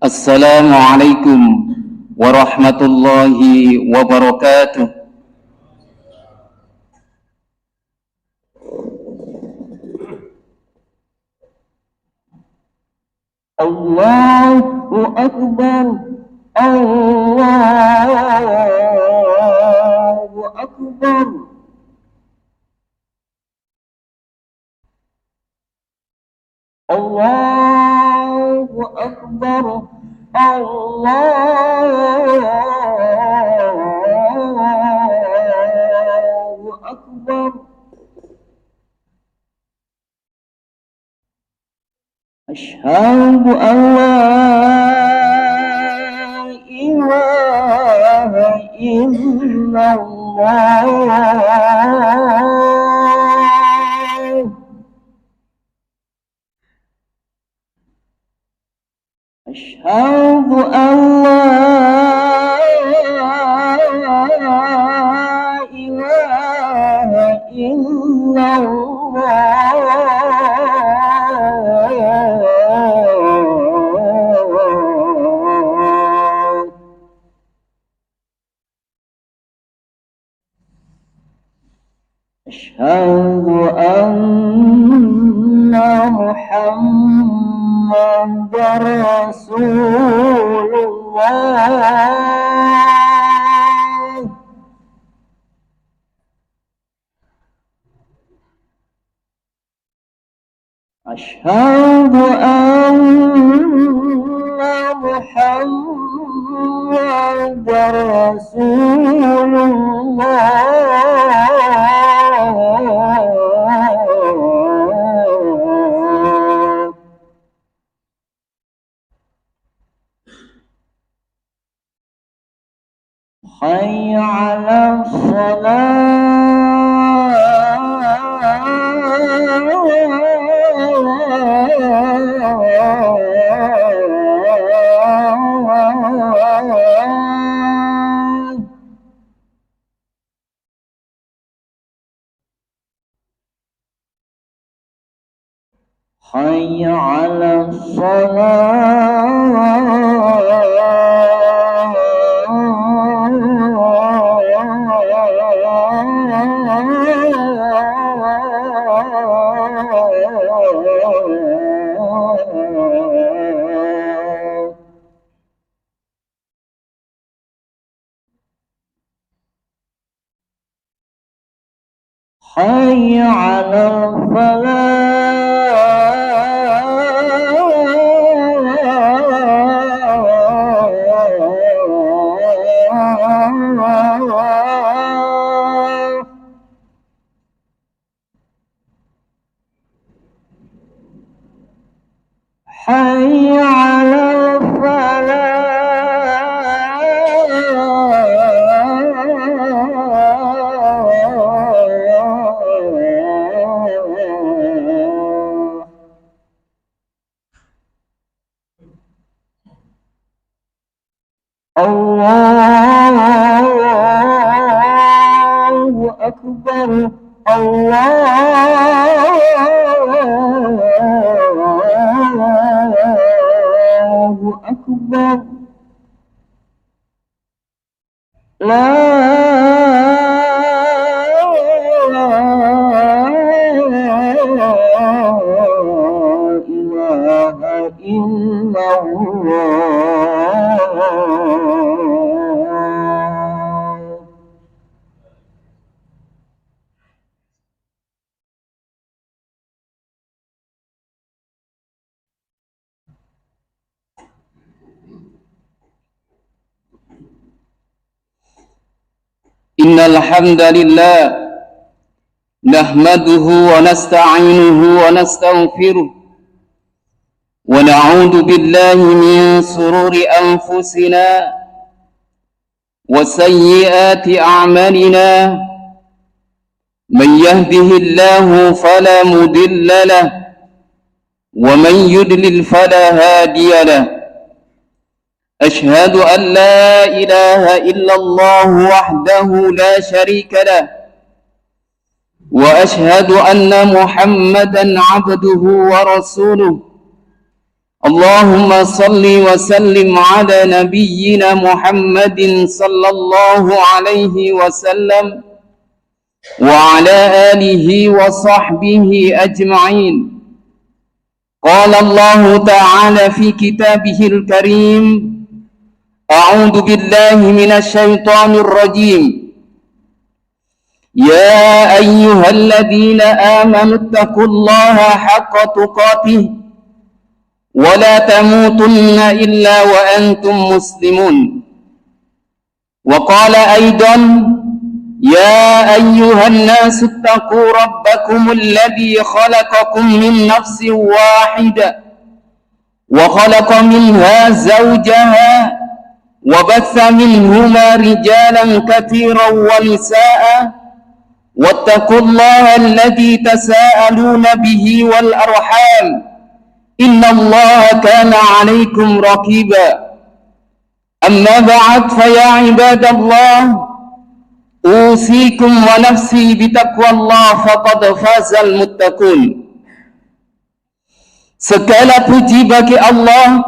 Assalamualaikum warahmatullahi wabarakatuh. Allahu Akbar, Allahu Akbar. Allahu Akbar, Allahu Akbar. Asyhadu an la ilaha illallah. Asyhadu an la ilaha illallah. Asyhadu anna Muhammadar Rasulullah. Asyhadu anna Muhammadar Rasulullah. Hayya 'alas salah. Hayya 'alas salah. Hayya 'alal falah. Hayya 'alal falah. Allahu Akbar, Allahu Akbar. La ilaha illallah. Innal hamdalillah nahmaduhu wa nasta'inuhu wa nastaghfiruh wa na'udzu billahi min shururi anfusina wa sayyiati a'malina. Man yahdihillahu fala mudilla lahu wa man yudlil fala hadiya lahu. أشهد أن لا إله إلا الله وحده لا شريك له وأشهد أن محمدا عبده ورسوله. اللهم صل وسلم على نبينا محمد صلى الله عليه وسلم وعلى آله وصحبه أجمعين. قال الله تعالى في كتابه الكريم: أعوذ بالله من الشيطان الرجيم. يا أيها الذين آمنوا اتقوا الله حق تقاته ولا تموتن إلا وأنتم مسلمون. وقال أيضا: يا أيها الناس اتقوا ربكم الذي خلقكم من نفس واحدة وخلق منها زوجها وبث منهما رجالا كثيرا ونساء واتقوا الله الذي تساءلون به والأرحام إن الله كان عليكم رقيبا. أما بعد فيا عباد الله أوصيكم ونفسي بتقوى الله فقد فاز المتقون. Segala puji bagi Allah,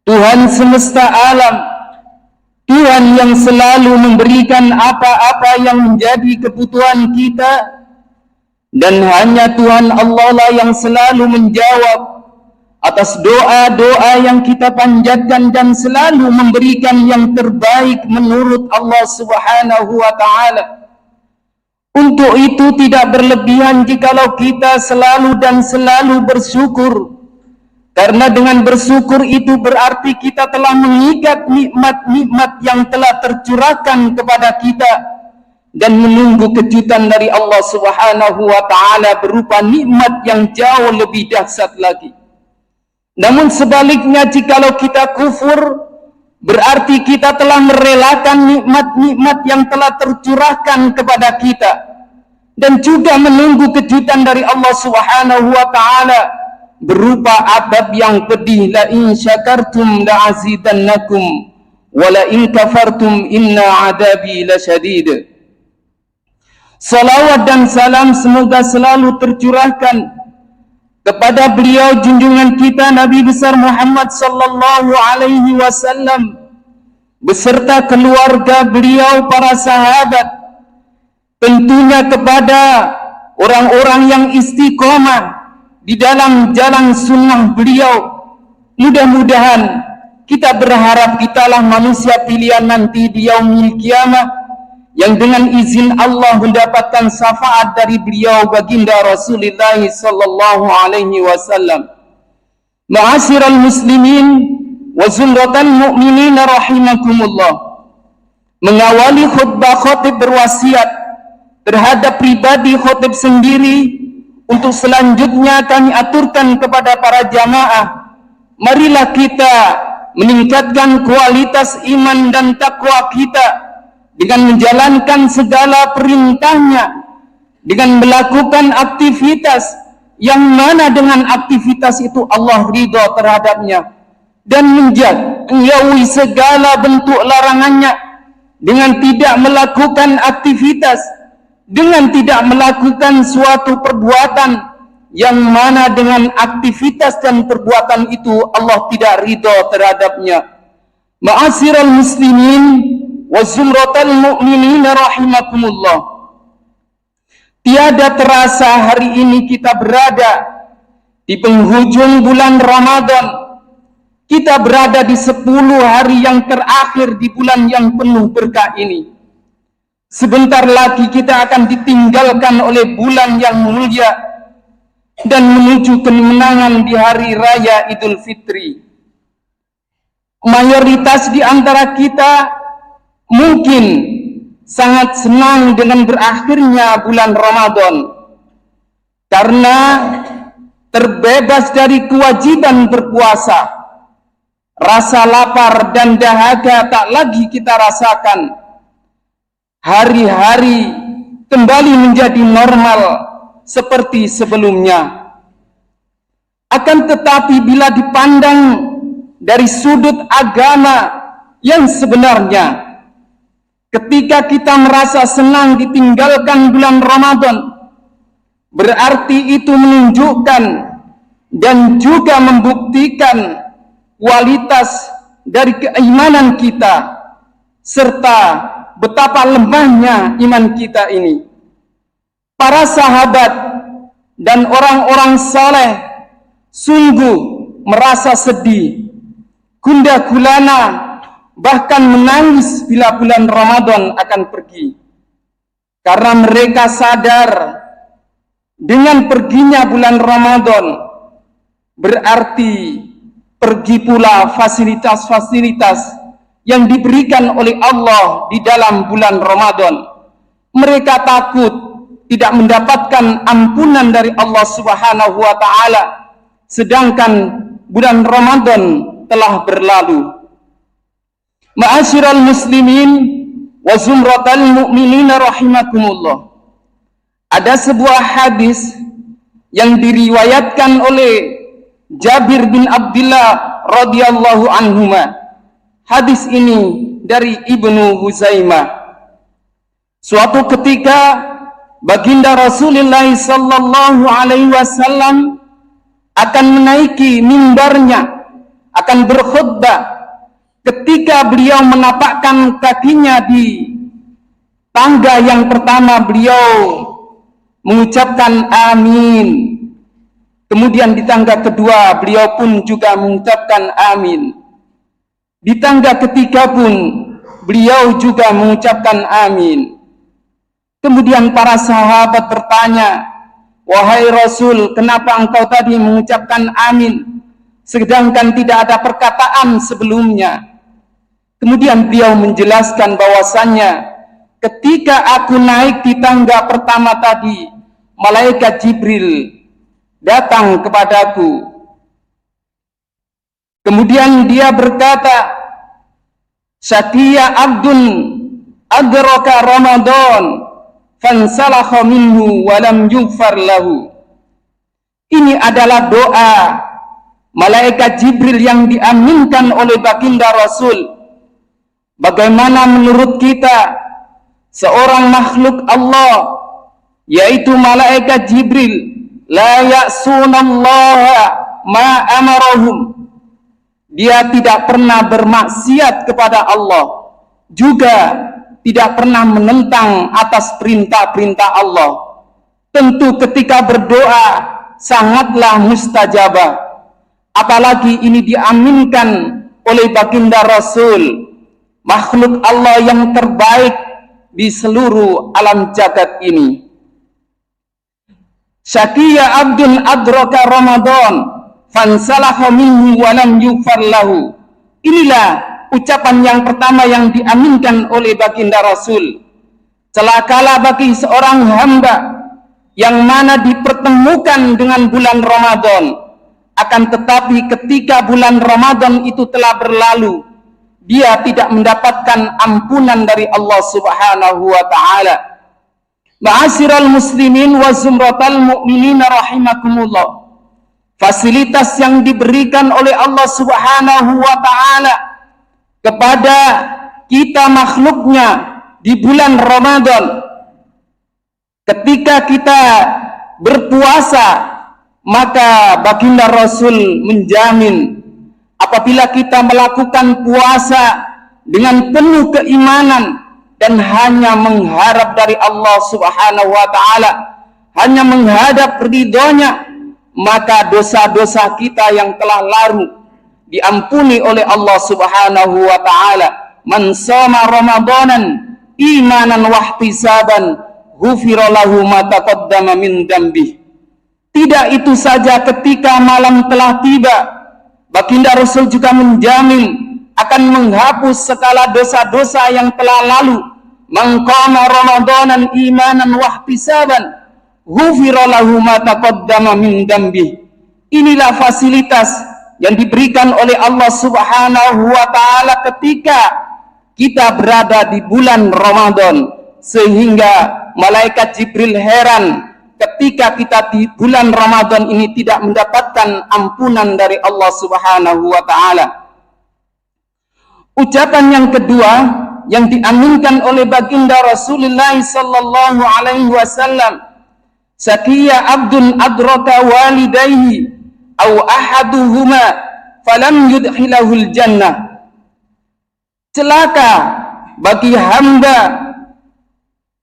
Tuhan semesta alam, Tuhan yang selalu memberikan apa-apa yang menjadi kebutuhan kita, dan hanya Tuhan Allah lah yang selalu menjawab atas doa-doa yang kita panjatkan dan selalu memberikan yang terbaik menurut Allah Subhanahu wa Ta'ala. Untuk itu tidak berlebihan jikalau kita selalu dan selalu bersyukur, karena dengan bersyukur itu berarti kita telah mengikat nikmat-nikmat yang telah tercurahkan kepada kita dan menunggu kejutan dari Allah Subhanahu wa Ta'ala berupa nikmat yang jauh lebih dahsyat lagi. Namun sebaliknya, jikalau kita kufur, berarti kita telah merelakan nikmat-nikmat yang telah tercurahkan kepada kita dan juga menunggu kejutan dari Allah Subhanahu wa Ta'ala berupa adab yang pedih. La in syakartum la azidannakum wa la in kafartum inna adabi lasyadid. Salawat dan salam semoga selalu tercurahkan kepada beliau junjungan kita Nabi besar Muhammad sallallahu alaihi wasallam beserta keluarga beliau, para sahabat, tentunya kepada orang-orang yang istiqomah di dalam jalan sunnah beliau. Mudah-mudahan kita berharap kitalah manusia pilihan nanti di yaumil qiyamah yang dengan izin Allah mendapatkan syafaat dari beliau baginda Rasulullah sallallahu alaihi wasallam. Ma'asyiral muslimin wa zumratal mu'minin rahimakumullah. Mengawali khutbah khatib berwasiat terhadap pribadi khatib sendiri untuk selanjutnya kami aturkan kepada para jamaah, marilah kita meningkatkan kualitas iman dan takwa kita dengan menjalankan segala perintahnya, dengan melakukan aktivitas yang mana dengan aktivitas itu Allah ridha terhadapnya, dan menjauhi segala bentuk larangannya dengan tidak melakukan aktivitas, dengan tidak melakukan suatu perbuatan yang mana dengan aktivitas dan perbuatan itu Allah tidak ridha terhadapnya. Ma'asyiral muslimin wa zumratal mu'minin rahimakumullah. Tiada terasa hari ini kita berada di penghujung bulan Ramadan. Kita berada di 10 hari yang terakhir di bulan yang penuh berkah ini. Sebentar lagi kita akan ditinggalkan oleh bulan yang mulia dan menuju kemenangan di hari raya Idul Fitri. Mayoritas di antara kita mungkin sangat senang dengan berakhirnya bulan Ramadan karena terbebas dari kewajiban berpuasa. Rasa lapar dan dahaga tak lagi kita rasakan. Hari-hari kembali menjadi normal seperti sebelumnya. Akan tetapi bila dipandang dari sudut agama yang sebenarnya, ketika kita merasa senang ditinggalkan bulan Ramadan, berarti itu menunjukkan dan juga membuktikan kualitas dari keimanan kita serta betapa lemahnya iman kita ini. Para sahabat dan orang-orang saleh sungguh merasa sedih, gundah gulana, bahkan menangis bila bulan Ramadan akan pergi. Karena mereka sadar dengan perginya bulan Ramadan berarti pergi pula fasilitas-fasilitas yang diberikan oleh Allah di dalam bulan Ramadan. Mereka takut tidak mendapatkan ampunan dari Allah Subhanahu wa taala sedangkan bulan Ramadan telah berlalu. Ma'asyiral muslimin wa zumratal mu'minin rahimakumullah. Ada sebuah hadis yang diriwayatkan oleh Jabir bin Abdullah radhiyallahu anhuma. Hadis ini dari Ibnu Huzaimah. Suatu ketika baginda Rasulullah sallallahu alaihi wasallam akan menaiki mimbarnya, akan berkhutbah. Ketika beliau menapakkan kakinya di tangga yang pertama, beliau mengucapkan amin. Kemudian di tangga kedua beliau pun juga mengucapkan amin. Di tangga ketiga pun beliau juga mengucapkan amin. Kemudian para sahabat bertanya, "Wahai Rasul, kenapa engkau tadi mengucapkan amin sedangkan tidak ada perkataan sebelumnya?" Kemudian beliau menjelaskan bahwasannya ketika aku naik di tangga pertama tadi, malaikat Jibril datang kepadaku. Kemudian dia berkata, "Syaqiya abdun adraka Ramadan fansalakha minhu wa lam yughfar lahu." Ini adalah doa malaikat Jibril yang diaminkan oleh baginda Rasul. Bagaimana menurut kita seorang makhluk Allah yaitu malaikat Jibril la ya'sunallaha ma amarahum, dia tidak pernah bermaksiat kepada Allah, juga tidak pernah menentang atas perintah-perintah Allah. Tentu ketika berdoa sangatlah mustajabah, apalagi ini diaminkan oleh baginda Rasul, makhluk Allah yang terbaik di seluruh alam jagat ini. Syaqiya abdun adraka Ramadan fansalakha minhu wa lam yughfar lahu. Inilah ucapan yang pertama yang diaminkan oleh baginda Rasul. Celakalah bagi seorang hamba yang mana dipertemukan dengan bulan Ramadan, akan tetapi ketika bulan Ramadan itu telah berlalu, dia tidak mendapatkan ampunan dari Allah Subhanahu wa taala. Ma'asyiral muslimin wa zumratal mu'minin rahimakumullah. Fasilitas yang diberikan oleh Allah Subhanahu wa taala kepada kita makhluknya di bulan Ramadan. Ketika kita berpuasa, maka baginda Rasul menjamin apabila kita melakukan puasa dengan penuh keimanan dan hanya mengharap dari Allah Subhanahu wa taala, hanya menghadap ridhonya, maka dosa-dosa kita yang telah lalu diampuni oleh Allah Subhanahu wa taala. Man shoma ramadanan imanan wa ihtisaban ghufira lahu ma taqaddama min dzambi. Tidak itu saja, ketika malam telah tiba, baginda Rasul juga menjamin akan menghapus segala dosa-dosa yang telah lalu. Man qama ramadanan imanan wa ihtisaban ghufira lahu ma taqaddama min dzambi. Inilah fasilitas yang diberikan oleh Allah Subhanahu wa taala ketika kita berada di bulan Ramadan, sehingga malaikat Jibril heran ketika kita di bulan Ramadan ini tidak mendapatkan ampunan dari Allah Subhanahu wa taala. Ucapan yang kedua yang diaminkan oleh baginda Rasulullah sallallahu alaihi wasallam, "Syaqiya abdun adraka walidayhi au ahaduhuma falam yudkhilahul jannah. Celaka bagi hamba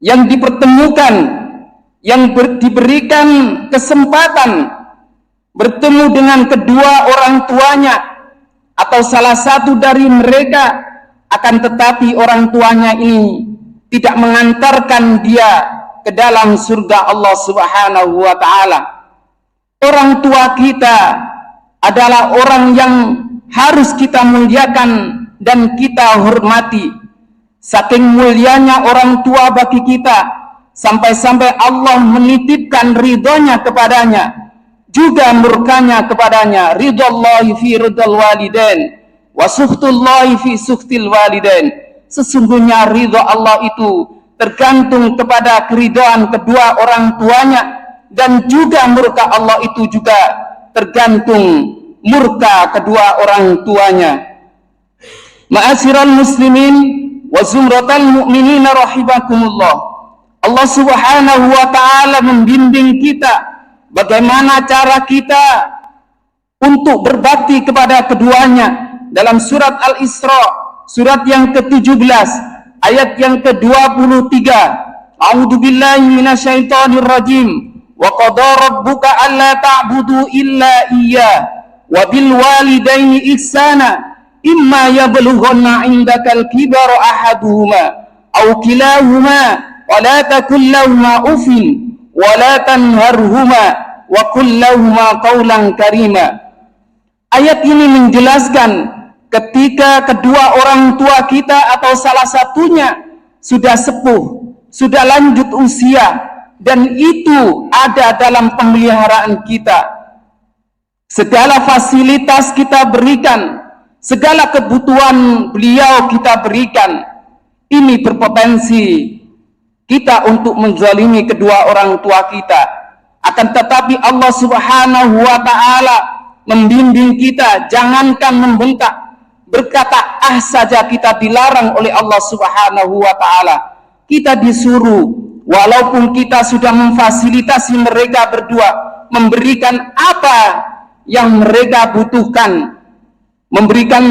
yang dipertemukan, yang diberikan kesempatan bertemu dengan kedua orang tuanya atau salah satu dari mereka, akan tetapi orang tuanya ini tidak mengantarkan dia ke dalam surga Allah Subhanahu wa ta'ala. Orang tua kita adalah orang yang harus kita muliakan dan kita hormati. Saking mulianya orang tua bagi kita, sampai-sampai Allah menitipkan ridhonya kepadanya, juga murkanya kepadanya. Ridhallahi fi ridhal walidain wa sukhtullahi fi sukhtil walidain. Sesungguhnya ridha Allah itu tergantung kepada keridhaan kedua orang tuanya, dan juga murka Allah itu juga tergantung murka kedua orang tuanya. Ma'asyiral muslimin wa zumratal mu'minina rahimakumullah. Allah Subhanahu wa ta'ala membimbing kita bagaimana cara kita untuk berbakti kepada keduanya dalam surat Al-Isra, surat yang ke-17, ayat yang ke-23. A'udzubillahi minasyaitonir rajim. Wa qadara rabbuka alla ta'budu illa iyyah wa bil walidaini ihsana imma yablughanna 'indakal kibara ahaduhuma aw kilahuma wa la takul lahumā uffin wa la tanharhumā wa qul lahumā qawlan karīmā. Ayat ini menjelaskan ketika kedua orang tua kita atau salah satunya sudah sepuh, sudah lanjut usia, dan itu ada dalam pemeliharaan kita. Segala fasilitas kita berikan, segala kebutuhan beliau kita berikan. Ini berpotensi kita untuk menzalimi kedua orang tua kita. Akan tetapi Allah Subhanahu wa ta'ala membimbing kita, jangankan membentak, berkata ah saja kita dilarang oleh Allah Subhanahu wa ta'ala. Kita disuruh, walaupun kita sudah memfasilitasi mereka berdua, memberikan apa yang mereka butuhkan, memberikan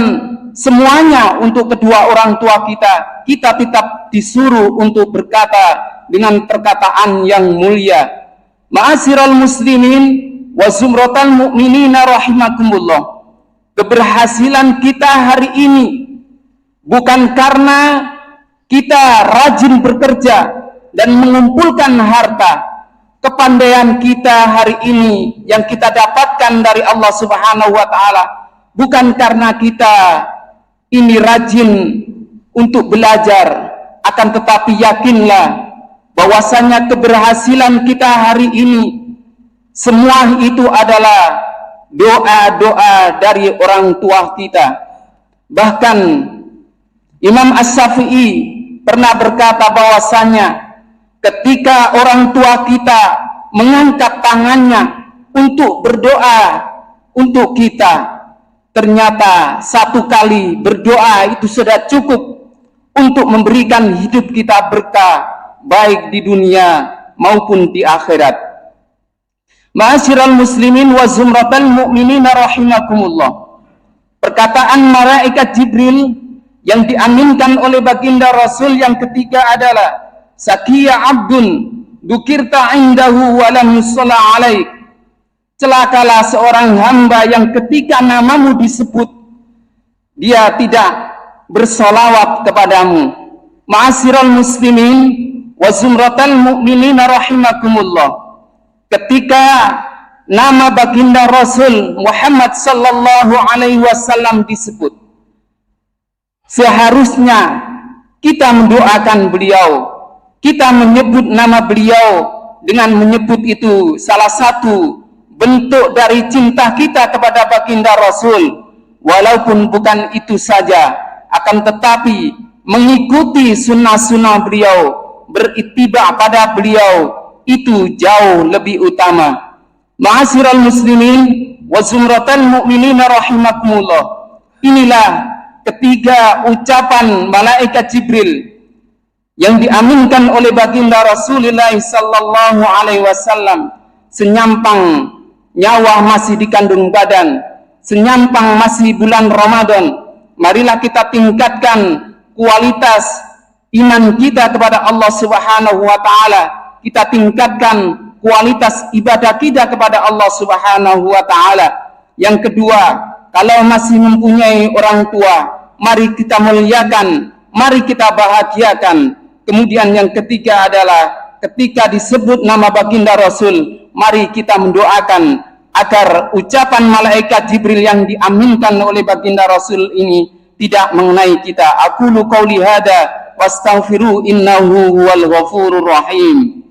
semuanya untuk kedua orang tua kita, kita tetap disuruh untuk berkata dengan perkataan yang mulia. Ma'asyiral muslimin wa zumratal mu'minina rahimakumullah. Keberhasilan kita hari ini bukan karena kita rajin bekerja dan mengumpulkan harta. Kepandaian kita hari ini yang kita dapatkan dari Allah Subhanahu wa ta'ala bukan karena kita ini rajin untuk belajar, akan tetapi yakinlah bahwasanya keberhasilan kita hari ini semua itu adalah doa-doa dari orang tua kita. Bahkan Imam Asy-Syafi'i pernah berkata bahwasanya ketika orang tua kita mengangkat tangannya untuk berdoa untuk kita, ternyata satu kali berdoa itu sudah cukup untuk memberikan hidup kita berkah, baik di dunia maupun di akhirat. Ma'asyiral muslimin wa zumratal mu'minina rahimakumullah. Perkataan malaikat Jibril yang diaminkan oleh baginda Rasul yang ketiga adalah Sakiya abdun dukirta indahu wa lam yusalla alaik. Celakalah seorang hamba yang ketika namamu disebut dia tidak bersolawat kepadamu. Ma'asyiral muslimin wa zumratal mu'minina rahimakumullah. Ketika nama baginda Rasul Muhammad sallallahu alaihi wasallam disebut, seharusnya kita mendoakan beliau, kita menyebut nama beliau dengan menyebut itu salah satu bentuk dari cinta kita kepada baginda Rasul. Walaupun bukan itu saja, akan tetapi mengikuti sunnah-sunnah beliau, berittiba pada beliau, itu jauh lebih utama. Ma'asyiral muslimin wa zumratal mu'minina rahimakumullah. Inilah ketiga ucapan malaikat Jibril yang diaminkan oleh baginda Rasulullah sallallahu alaihi wasallam, senyampang nyawa masih di kandung badan, senyampang masih bulan Ramadan. Marilah kita tingkatkan kualitas iman kita kepada Allah Subhanahu wa taala. Kita tingkatkan kualitas ibadah kita kepada Allah Subhanahu wa taala. Yang kedua, kalau masih mempunyai orang tua, mari kita muliakan, mari kita bahagiakan. Kemudian yang ketiga adalah ketika disebut nama baginda Rasul, mari kita mendoakan agar ucapan malaikat Jibril yang diaminkan oleh baginda Rasul ini tidak mengenai kita. Aqulu qauli hada wastaghfiru innahu huwal ghafurur rahim.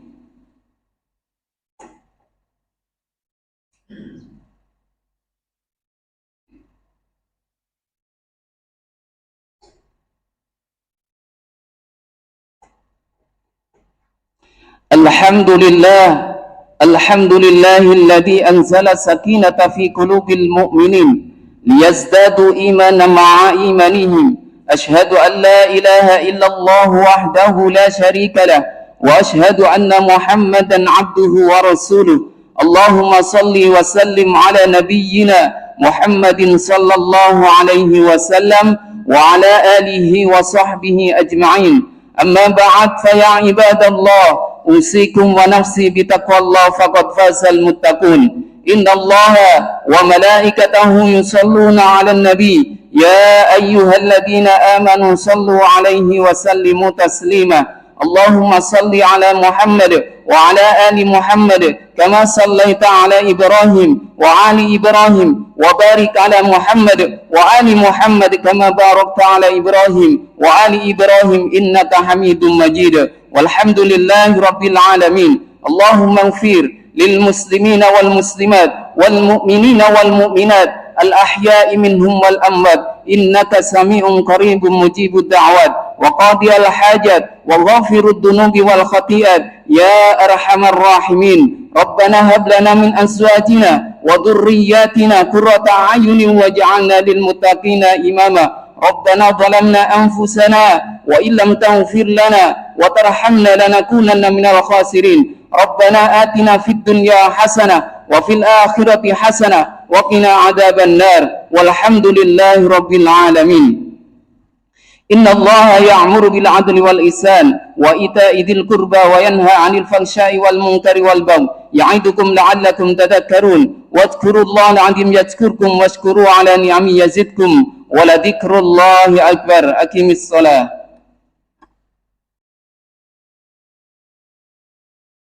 Alhamdulillah, alhamdulillahilladzi anzala sakinata fi qulubil mu'minin liyazdadu imanan ma'a imanihim. Ashhadu an la ilaha illallah wahdahu la syarika lah wa ashhadu anna Muhammadan abduhu wa rasuluh. Allahumma salli wa sallim ala nabiyyina Muhammadin sallallahu alaihi wasallam wa ala alihi wa sahbihi ajma'in. Amma ba'd, fa ya ibadallah, usikum wa nafsi bitaqwallah faqad fazal muttaqun. Inna Allaha wa malaikatahu yusalluna 'alan nabi ya ayyuhalladzina amanu sallu 'alaihi wa sallimu taslima. Allahumma salli 'ala Muhammad wa 'ala ali Muhammad kama sallaita 'ala Ibrahim wa ali Ibrahim wa barik 'ala Muhammad wa ali Muhammad kama barakta 'ala Ibrahim wa ali Ibrahim innaka Hamidum Majid. Walhamdulillahi rabbil alamin. Allahumma ighfir lil muslimina wal muslimat wal mu'minina wal mu'minat al ahya'i minhum wal amwat innaka sami'un qaribun mujibud da'wat wa qadiyal hajat wa ghafirud dunubi wal khati'at ya arhamar rahimin. Rabbana hab lana min azwajina wa dhurriyyatina qurrata a'yunin waj'alna lil muttaqina imama. ربنا ظلمنا أنفسنا وإن لم تغفر لنا وترحمنا لنكونن من الخاسرين. ربنا آتنا في الدنيا حسنة وفي الآخرة حسنة وقنا عذاب النار والحمد لله رب العالمين. إن الله يأمر بالعدل والإحسان وإيتاء ذي القربى وينهى عن الفحشاء والمنكر والبغي يعظكم لعلكم تذكرون. واذكروا الله العظيم يذكركم واشكروه على نعمه يزدكم ولذكر الله أكبر. أقم الصلاة.